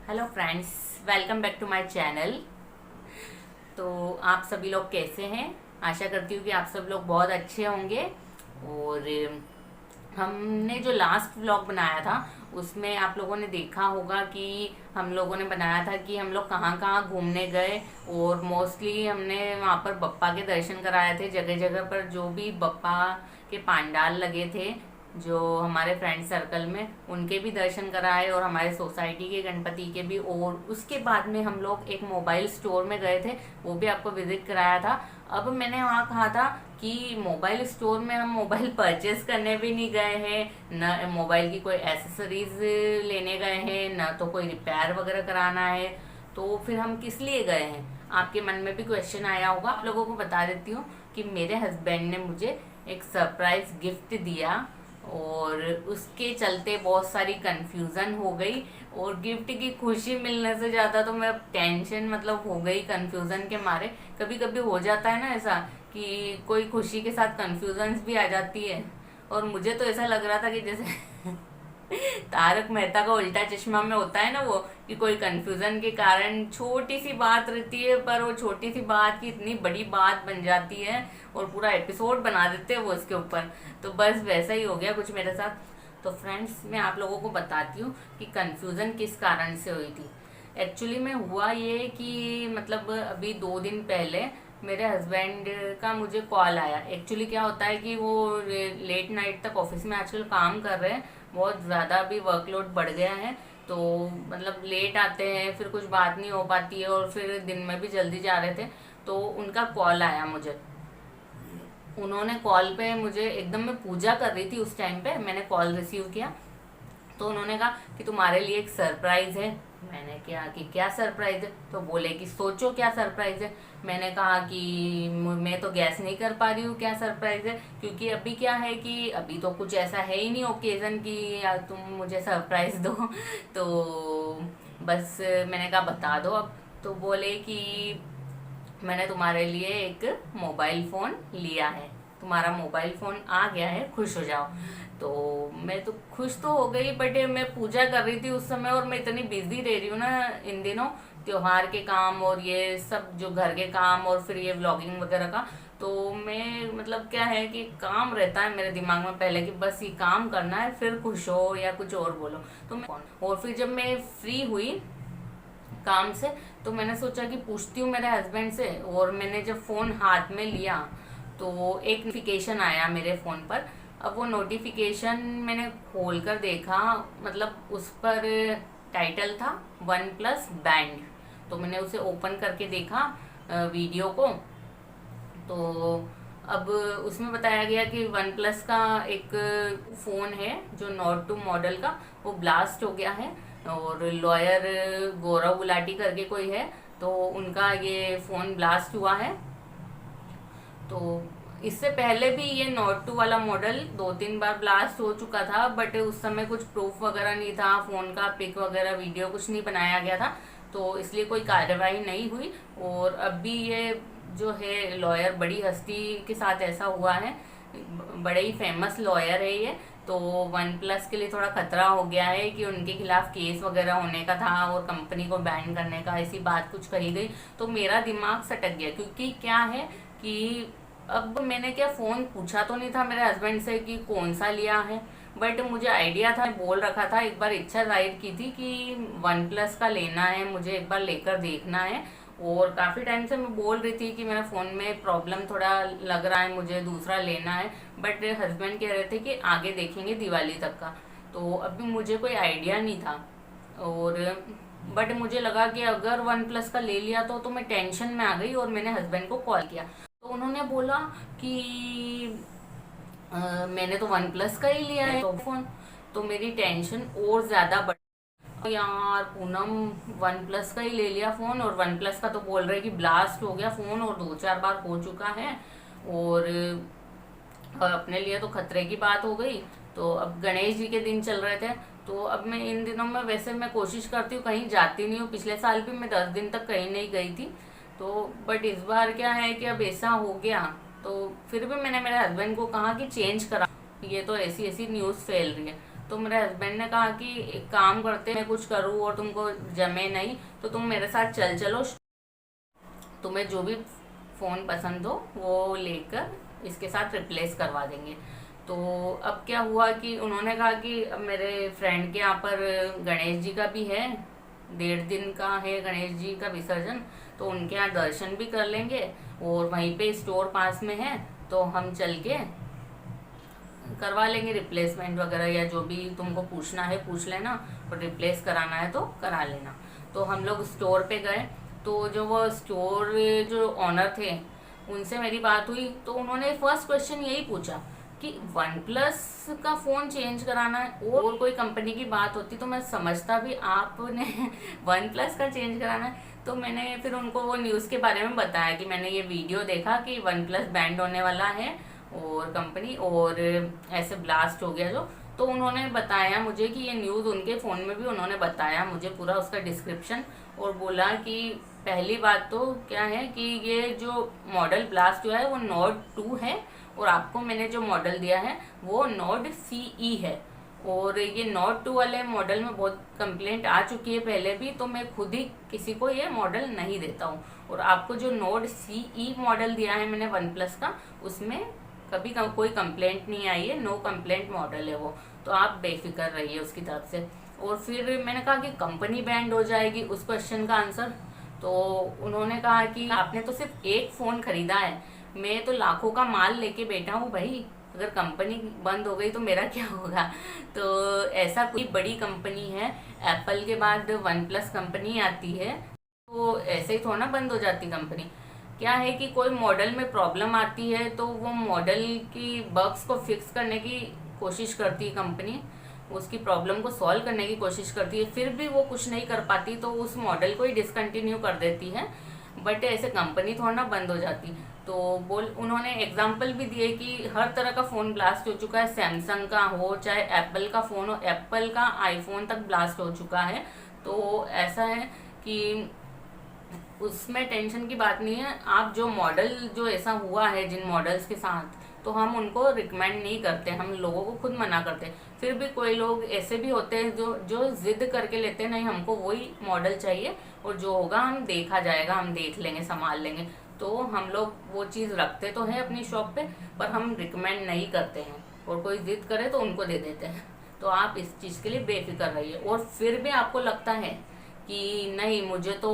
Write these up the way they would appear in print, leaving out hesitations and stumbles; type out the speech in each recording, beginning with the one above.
Hello friends, welcome back to my channel. तो आप सभी लोग कैसे हैं? आशा करती हूँ कि आप सब लोग बहुत अच्छे होंगे। और हमने जो लास्ट व्लॉग बनाया था उसमें आप लोगों ने देखा होगा कि हम लोगों ने बनाया था कि हम लोग कहाँ कहाँ घूमने गए। और मोस्टली हमने वहाँ पर बप्पा के दर्शन कराए थे। जगह जगह पर जो भी बप्पा के पंडाल लगे थे, जो हमारे फ्रेंड सर्कल में, उनके भी दर्शन कराए और हमारे सोसाइटी के गणपति के भी। और उसके बाद में हम लोग एक मोबाइल स्टोर में गए थे, वो भी आपको विजिट कराया था। अब मैंने वहाँ कहा था कि मोबाइल स्टोर में हम मोबाइल परचेस करने भी नहीं गए हैं, न मोबाइल की कोई एसेसरीज लेने गए हैं, न तो कोई रिपेयर वगैरह कराना है। तो फिर हम किस लिए गए हैं? आपके मन में भी क्वेश्चन आया होगा। आप लोगों को बता देती हूँ कि मेरे हस्बैंड ने मुझे एक सरप्राइज गिफ्ट दिया और उसके चलते बहुत सारी कंफ्यूजन हो गई। और गिफ्ट की खुशी मिलने से ज़्यादा तो मैं टेंशन हो गई कंफ्यूजन के मारे। कभी कभी हो जाता है ना ऐसा कि कोई खुशी के साथ कंफ्यूजन भी आ जाती है। और मुझे तो ऐसा लग रहा था कि जैसे तारक मेहता का उल्टा चश्मा में होता है ना वो, कि कोई कंफ्यूजन के कारण छोटी सी बात रहती है पर वो छोटी सी बात की इतनी बड़ी बात बन जाती है और पूरा एपिसोड बना देते हैं वो इसके ऊपर। तो बस वैसा ही हो गया कुछ मेरे साथ। तो फ्रेंड्स, मैं आप लोगों को बताती हूँ कि कंफ्यूजन किस कारण से हुई थी। एक्चुअली में हुआ ये कि अभी 2 दिन पहले मेरे हस्बैंड का मुझे कॉल आया। एक्चुअली क्या होता है कि वो लेट नाइट तक ऑफिस में आजकल काम कर रहे हैं, बहुत ज़्यादा अभी वर्कलोड बढ़ गया है। तो लेट आते हैं, फिर कुछ बात नहीं हो पाती है, और फिर दिन में भी जल्दी जा रहे थे। तो उनका कॉल आया मुझे। उन्होंने कॉल पे मुझे, एकदम मैं पूजा कर रही थी उस टाइम पे, मैंने कॉल रिसीव किया। तो उन्होंने कहा कि तुम्हारे लिए एक सरप्राइज है। मैंने कहा कि क्या सरप्राइज है? तो बोले कि सोचो क्या सरप्राइज है। मैंने कहा कि मैं तो गैस नहीं कर पा रही हूँ क्या सरप्राइज है, क्योंकि अभी क्या है कि अभी तो कुछ ऐसा है ही नहीं ओकेजन कि यार तुम मुझे सरप्राइज दो। तो बस मैंने कहा बता दो अब। तो बोले कि मैंने तुम्हारे लिए एक मोबाइल फ़ोन लिया है, तुम्हारा मोबाइल फ़ोन आ गया है, खुश हो जाओ। तो मैं तो खुश तो हो गई, बट मैं पूजा कर रही थी उस समय और मैं इतनी बिजी रह रही हूँ ना इन दिनों, त्योहार के काम और ये सब जो घर के काम और फिर ये व्लॉगिंग वगैरह का। तो मैं क्या है कि काम रहता है मेरे दिमाग में पहले कि बस ये काम करना है, फिर खुश हो या कुछ और बोलो। तो मैं, और फिर जब मैं फ्री हुई काम से, तो मैंने सोचा कि पूछती हूँ मेरे हस्बैंड से। और मैंने जब फ़ोन हाथ में लिया तो एक नोटिफिकेशन आया मेरे फ़ोन पर। अब वो नोटिफिकेशन मैंने खोल कर देखा, उस पर टाइटल था वन प्लस बैंड। तो मैंने उसे ओपन करके देखा वीडियो को। तो अब उसमें बताया गया कि वन प्लस का एक फ़ोन है जो नॉट 2 मॉडल का, वो ब्लास्ट हो गया है। और लॉयर गौरव गुलाटी करके कोई है, तो उनका ये फ़ोन ब्लास्ट हुआ है। तो इससे पहले भी ये नोट 2 वाला मॉडल 2-3 बार ब्लास्ट हो चुका था, बट उस समय कुछ प्रूफ वगैरह नहीं था, फ़ोन का पिक वगैरह वीडियो कुछ नहीं बनाया गया था, तो इसलिए कोई कार्रवाई नहीं हुई। और अभी ये जो है लॉयर, बड़ी हस्ती के साथ ऐसा हुआ है, बड़े ही फेमस लॉयर है ये। तो वन प्लस के लिए थोड़ा खतरा हो गया है कि उनके खिलाफ केस वगैरह होने का था और कंपनी को बैन करने का, ऐसी बात कुछ कही गई। तो मेरा दिमाग सटक गया, क्योंकि क्या है कि अब मैंने क्या फ़ोन पूछा तो नहीं था मेरे हस्बैंड से कि कौन सा लिया है, बट मुझे आइडिया था, बोल रखा था, एक बार इच्छा जाहिर की थी कि वन प्लस का लेना है, मुझे एक बार लेकर देखना है। और काफ़ी टाइम से मैं बोल रही थी कि मेरा फ़ोन में प्रॉब्लम थोड़ा लग रहा है, मुझे दूसरा लेना है। बट हस्बैंड कह रहे थे कि आगे देखेंगे दिवाली तक का। तो अभी मुझे कोई आइडिया नहीं था। और बट मुझे लगा कि अगर वन प्लस का ले लिया तो मैं टेंशन में आ गई और मैंने हस्बैंड को कॉल किया। तो उन्होंने बोला कि मैंने तो वन प्लस का ही लिया है तो फोन। तो मेरी टेंशन और ज़्यादा बढ़, यार पूनम, वन प्लस का ही ले लिया फ़ोन, और वन प्लस का तो बोल रहे कि ब्लास्ट हो गया फ़ोन और 2-4 बार हो चुका है। और अपने लिए तो खतरे की बात हो गई। तो अब गणेश जी के दिन चल रहे थे, तो अब मैं इन दिनों में, वैसे मैं कोशिश करती हूँ कहीं जाती नहीं हूँ, पिछले साल भी मैं 10 दिन तक कहीं नहीं गई थी। तो बट इस बार क्या है कि अब ऐसा हो गया, तो फिर भी मैंने मेरे हस्बैंड को कहा कि चेंज करा, ये तो ऐसी ऐसी न्यूज़ फैल रही है। तो मेरे हस्बैंड ने कहा कि एक काम करते, मैं कुछ करूँ और तुमको जमे नहीं तो तुम मेरे साथ चल चलो, तुम्हें जो भी फ़ोन पसंद हो वो लेकर इसके साथ रिप्लेस करवा देंगे। तो अब क्या हुआ कि उन्होंने कहा कि अब मेरे फ्रेंड के यहाँ पर गणेश जी का भी है, 1.5 दिन का है गणेश जी का विसर्जन, तो उनके यहाँ दर्शन भी कर लेंगे और वहीं पे स्टोर पास में है, तो हम चल के करवा लेंगे रिप्लेसमेंट वगैरह, या जो भी तुमको पूछना है पूछ लेना, और रिप्लेस कराना है तो करा लेना। तो हम लोग स्टोर पे गए, तो जो वो स्टोर जो ऑनर थे उनसे मेरी बात हुई, तो उन्होंने फर्स्ट क्वेश्चन यही पूछा कि वन प्लस का फ़ोन चेंज कराना है, और कोई कंपनी की बात होती तो मैं समझता भी आपने वन प्लस का चेंज कराना है। तो मैंने फिर उनको वो न्यूज़ के बारे में बताया कि मैंने ये वीडियो देखा कि वन प्लस बैंड होने वाला है और कंपनी, और ऐसे ब्लास्ट हो गया जो, तो उन्होंने बताया मुझे कि ये न्यूज़ उनके फ़ोन में भी उन्होंने बताया मुझे पूरा उसका डिस्क्रिप्शन, और बोला कि पहली बात तो क्या है कि ये जो मॉडल ब्लास्ट हुआ है वो नोड 2 है, और आपको मैंने जो मॉडल दिया है वो नोड CE है, और ये नोड 2 वाले मॉडल में बहुत कंप्लेंट आ चुकी है पहले भी, तो मैं खुद ही किसी को ये मॉडल नहीं देता हूँ। और आपको जो नोड CE मॉडल दिया है मैंने वन प्लस का, उसमें कभी कोई कंप्लेंट नहीं आई है, नो कंप्लेंट मॉडल है वो, तो आप बेफिक्र रहिए उसकी तरफ से। और फिर मैंने कहा कि कंपनी बैंड हो जाएगी, उस क्वेश्चन का आंसर, तो उन्होंने कहा कि आपने तो सिर्फ एक फ़ोन खरीदा है, मैं तो लाखों का माल लेके बैठा हूँ भाई, अगर कंपनी बंद हो गई तो मेरा क्या होगा। तो ऐसा कोई बड़ी कंपनी है, एप्पल के बाद वन प्लस कंपनी आती है, तो ऐसे ही थोड़ा ना बंद हो जाती कंपनी। क्या है कि कोई मॉडल में प्रॉब्लम आती है तो वो मॉडल की बग्स को फिक्स करने की कोशिश करती है कंपनी, उसकी प्रॉब्लम को सॉल्व करने की कोशिश करती है, फिर भी वो कुछ नहीं कर पाती तो उस मॉडल को ही डिसकंटिन्यू कर देती है, बट ऐसे कंपनी थोड़ा ना बंद हो जाती। तो उन्होंने एग्जाम्पल भी दिए कि हर तरह का फ़ोन ब्लास्ट हो चुका है, सैमसंग का हो चाहे एप्पल का फ़ोन हो, एप्पल का आईफोन तक ब्लास्ट हो चुका है। तो ऐसा है कि उसमें टेंशन की बात नहीं है, आप जो मॉडल जो ऐसा हुआ है जिन मॉडल्स के साथ, तो हम उनको रिकमेंड नहीं करते, हम लोगों को खुद मना करते हैं। फिर भी कोई लोग ऐसे भी होते हैं जो जिद करके लेते हैं, नहीं हमको वही मॉडल चाहिए और जो होगा हम देखा जाएगा, हम देख लेंगे, संभाल लेंगे। तो हम लोग वो चीज़ रखते तो है अपनी शॉप पे, पर हम रिकमेंड नहीं करते हैं, और कोई जिद करे तो उनको दे देते हैं। तो आप इस चीज़ के लिए बेफिक्र रहिए। और फिर भी आपको लगता है कि नहीं मुझे तो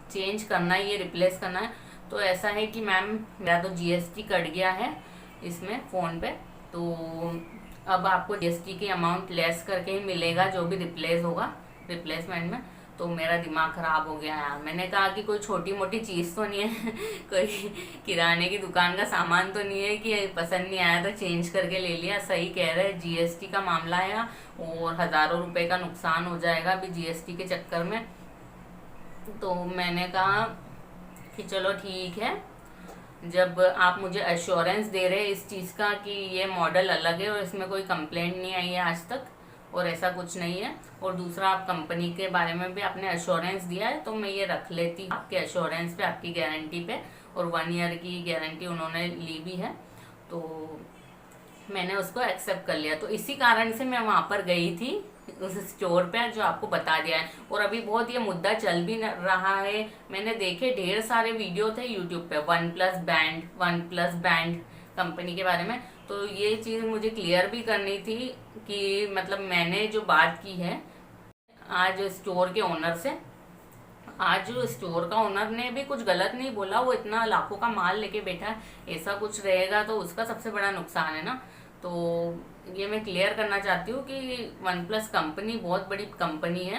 चेंज करना है, ये रिप्लेस करना है, तो ऐसा है कि मैम मेरा तो GST कट गया है इसमें फ़ोन पे, तो अब आपको GST की अमाउंट लेस करके ही मिलेगा जो भी रिप्लेस होगा रिप्लेसमेंट में। तो मेरा दिमाग ख़राब हो गया यार। मैंने कहा कि कोई छोटी मोटी चीज़ तो नहीं है कोई किराने की दुकान का सामान तो नहीं है कि पसंद नहीं आया तो चेंज करके ले लिया। सही कह रहे हैं, GST का मामला है और हज़ारों रुपए का नुकसान हो जाएगा अभी GST के चक्कर में। तो मैंने कहा कि चलो ठीक है, जब आप मुझे एश्योरेंस दे रहे हैं इस चीज़ का कि ये मॉडल अलग है और इसमें कोई कंप्लेंट नहीं आई है आज तक और ऐसा कुछ नहीं है, और दूसरा आप कंपनी के बारे में भी आपने एश्योरेंस दिया है, तो मैं ये रख लेती आपके एश्योरेंस पे, आपकी गारंटी पे, और 1 ईयर की गारंटी उन्होंने ली भी है, तो मैंने उसको एक्सेप्ट कर लिया। तो इसी कारण से मैं वहाँ पर गई थी उस स्टोर पे जो आपको बता दिया है। और अभी बहुत ये मुद्दा चल भी रहा है, मैंने देखे ढेर सारे वीडियो थे यूट्यूब पे वन प्लस बैंड कंपनी के बारे में। तो ये चीज़ मुझे क्लियर भी करनी थी कि मतलब मैंने जो बात की है आज स्टोर के ओनर से, आज स्टोर का ओनर ने भी कुछ गलत नहीं बोला, वो इतना लाखों का माल लेके बैठा है, ऐसा कुछ रहेगा तो उसका सबसे बड़ा नुकसान है ना। तो ये मैं क्लियर करना चाहती हूँ कि वन प्लस कंपनी बहुत बड़ी कंपनी है,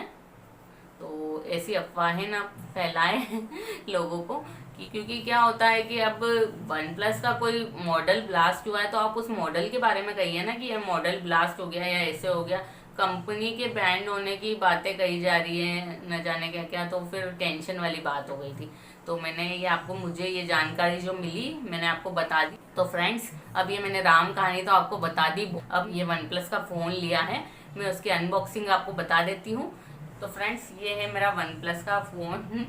तो ऐसी अफवाहें ना फैलाएं लोगों को क्योंकि क्या होता है कि अब वन प्लस का कोई मॉडल ब्लास्ट हुआ है तो आप उस मॉडल के बारे में कहिए ना कि ये मॉडल ब्लास्ट हो गया या ऐसे हो गया। कंपनी के बैंड होने की बातें कही जा रही है, न जाने क्या क्या, तो फिर टेंशन वाली बात हो गई थी। तो मैंने ये आपको, मुझे ये जानकारी जो मिली मैंने आपको बता दी। तो फ्रेंड्स, अब ये मैंने राम कहानी तो आपको बता दी, अब ये वन प्लस का फ़ोन लिया है, मैं उसकी अनबॉक्सिंग आपको बता देती हूँ। तो फ्रेंड्स, ये है मेरा वन प्लस का फ़ोन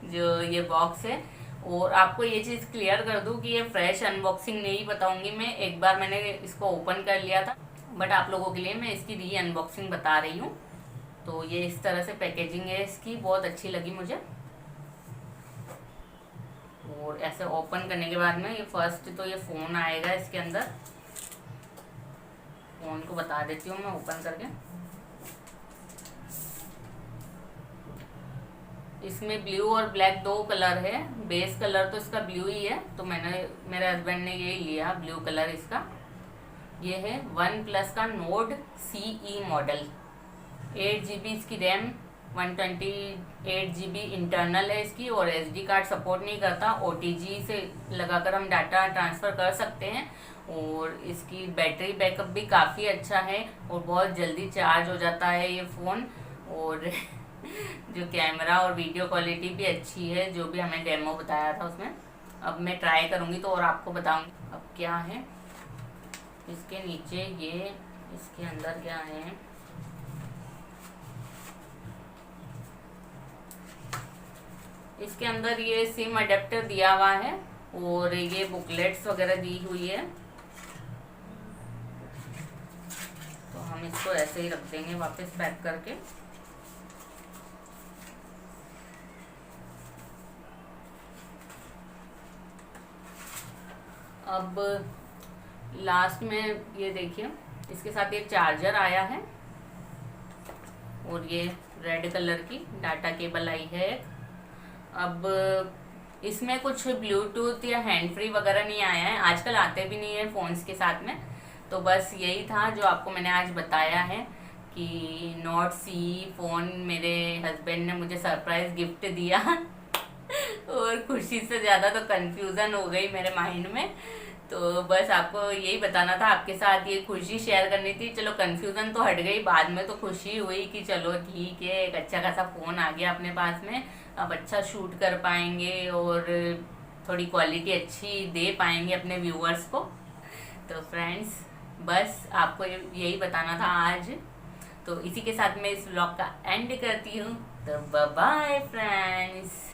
जो ये बॉक्स है, और आपको ये चीज़ क्लियर कर दूँ कि ये फ्रेश अनबॉक्सिंग नहीं बताऊँगी मैं, एक बार मैंने इसको ओपन कर लिया था बट आप लोगों के लिए मैं इसकी री अनबॉक्सिंग बता रही हूँ। तो ये इस तरह से पैकेजिंग है इसकी, बहुत अच्छी लगी मुझे। और ऐसे ओपन करने के बाद में ये फर्स्ट तो ये फ़ोन आएगा इसके अंदर। फ़ोन को बता देती हूँ मैं ओपन करके। इसमें ब्लू और ब्लैक दो कलर है। बेस कलर तो इसका ब्लू ही है, तो मेरे हस्बैंड ने यही लिया ब्लू कलर इसका। ये है वन प्लस का नोड CE मॉडल। 8 GB इसकी रैम, 128 GB इंटरनल है इसकी, और SD कार्ड सपोर्ट नहीं करता। OTG से लगाकर हम डाटा ट्रांसफ़र कर सकते हैं। और इसकी बैटरी बैकअप भी काफ़ी अच्छा है और बहुत जल्दी चार्ज हो जाता है ये फ़ोन। और जो कैमरा और वीडियो क्वालिटी भी अच्छी है, जो भी हमें डेमो बताया था उसमें। अब मैं ट्राई करूँगी तो और आपको बताऊँगी। अब क्या है इसके नीचे, ये इसके अंदर क्या है। इसके अंदर ये सिम अडेप्टर दिया हुआ है और ये बुकलेट्स वगैरह दी हुई है। तो हम इसको ऐसे ही रख देंगे वापस पैक करके। अब लास्ट में ये देखिए, इसके साथ एक चार्जर आया है और ये रेड कलर की डाटा केबल आई है। अब इसमें कुछ ब्लूटूथ या हैंड फ्री वगैरह नहीं आया है, आजकल आते भी नहीं है फ़ोन्स के साथ में। तो बस यही था जो आपको मैंने आज बताया है कि नोट CE फ़ोन मेरे हस्बैंड ने मुझे सरप्राइज़ गिफ्ट दिया। और खुशी से ज़्यादा तो कंफ्यूज़न हो गई मेरे माइंड में। तो बस आपको यही बताना था, आपके साथ ये खुशी शेयर करनी थी। चलो कंफ्यूज़न तो हट गई, बाद में तो खुशी हुई कि चलो ठीक है, एक अच्छा खासा फ़ोन आ गया अपने पास में, अब अच्छा शूट कर पाएंगे और थोड़ी क्वालिटी अच्छी दे पाएंगे अपने व्यूअर्स को। तो फ्रेंड्स, बस आपको यही बताना था आज। तो इसी के साथ मैं इस व्लॉग का एंड करती हूँ। तो बाय बाय फ्रेंड्स।